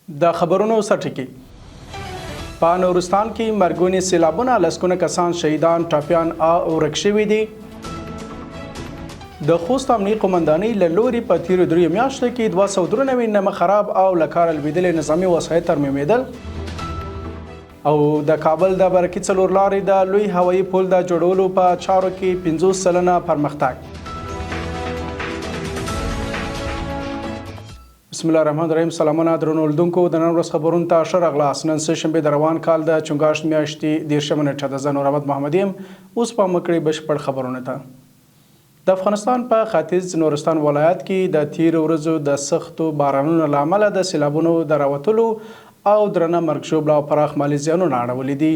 د خبرونو سرټکی په نورستان کې مرګونی سیلابونه لسکونه کسان شهیدان ټاپیان او ورک شوي دي. د خوست امنیي قومندانۍ له لوري په تیرو 3 میاشتو کې 293 نمه خراب او له کاره لوېدلې نظامي وسایط ترمیمېدل او د کابل د برکي څلور لارې د لوی هوایي پل د جوړولو په چارو کې 50 سلنه پرمختګ. بسم الله الرحمن الرحیم. سلامونه درنو لیدونکو، د نن ورځ خبرونو ته ښه راغلاست. نن سهشنبې د روان کال د چنګاښ میاشتې 13 نیټه ده. زه نور احمد محمدي یم. اوس په مکړې بشپړ خبرونه ته. د افغانستان په ختیځ نورستان ولایت کې د تیرو ورځو د سختو بارانونو له امله د سیلابونو د راوتلو او درنه مرګ ژوبله او پراخ مالي زیانونه اړولي دي.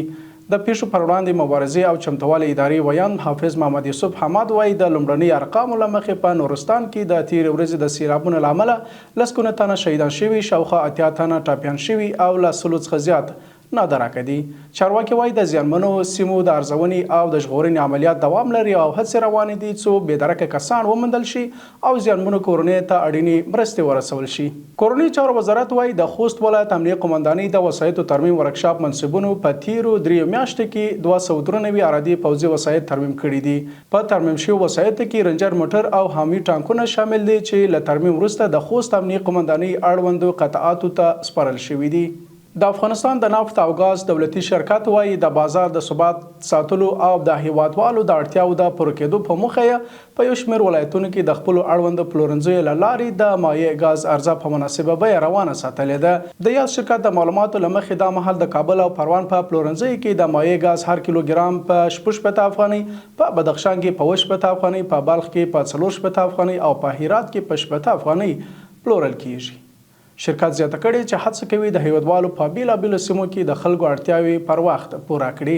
د پیښو پر وړاندې مبارزې او چمتووالي ادارې ویاند حافظ محمد یوسف حماد وایي د لومړني ارقامو له مخې په نورستان کې د تیرې ورځې د سیلابونو له امله لسګونه تنه شهیدان شوي، شاوخوا 80 تنه ټاپیان شوي او له 100 څخه زیات نادرکه دي. چارواکي وایي د زیانمنو سیمو د ارزونې او د ژغورنې عملیات دوام لري او هڅې روانې دي څو بېدرکه کسان وموندل شي او زیانمنو کورنیو ته اړینې مرستې ورسول شي. کورنۍ چارو وزارت وایي د خوست ولایت امنیه قومندانۍ د وسایطو ترمیم ورکشاپ منصبونو په تیرو 3 میاشتو کې 293 عرادي پوځي وسایط ترمیم کړي دي. په ترمیم شوي وسایطو کې رنجر موټر او حامي ټانکونه شامل دي چې له ترمیم وروسته د خوست امنیه قومندانۍ اړوندو قطعاتو ته سپارل شوي دي. د افغانستان د نفت او غاز دولتي شرکت وایي د بازار د ثبات ساتلو او د هیوادوالو د اړتیاو د پوره کېدو په موخه په یو شمېر ولایتونو کې د خپلو اړوندو پلورنځیو له لارې د مایع غاز عرضه په مناسبه بیه روانه ساتلې ده. د یاد شرکت د معلوماتو له مخې دا مهال د کابل او پروان په پلورنځیو کې د مایع غاز هر کیلوګرام په 16 افغانۍ، په بدخشان کې په 18 افغانۍ، په بلخ کې په 14 افغانۍ او په هرات کې په 18 افغانۍ پلورل کیږي. شرکت زیاته کړې چې هڅه کوي د هیوادوالو په بیلابیلو سیمو کې د خلکو اړتیاوې پر وخت پوره کړي.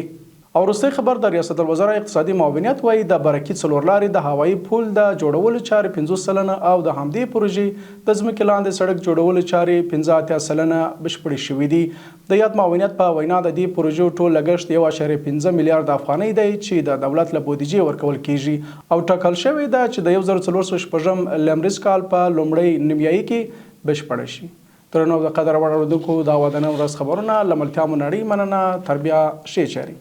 او وروستی خبر د ریاست الوزرا اقتصادي معاونیت وایي د برکي څلور لارې د هوایي پل د جوړولو چارې 50 سلنه او د همدې پروژې د ځمکې لاندې سړک جوړولو چارې 85 سلنه بشپړې شوي دي. د یاد معاونیت په وینا د دې پروژو ټول لګښت 1.5 میلیارډ افغانۍ دی چې د دولت له بودیجې ورکول کیږي او ټاکل شوی ده چې د 1406 لمریز کال په لومړۍ نیمایي کې بشپړ شي. تر نو د قدر وړ اورېدونکو دا ودانه ورځ خبرونه لملتیا مو نړۍ مننه. تر بیا ښې چارې.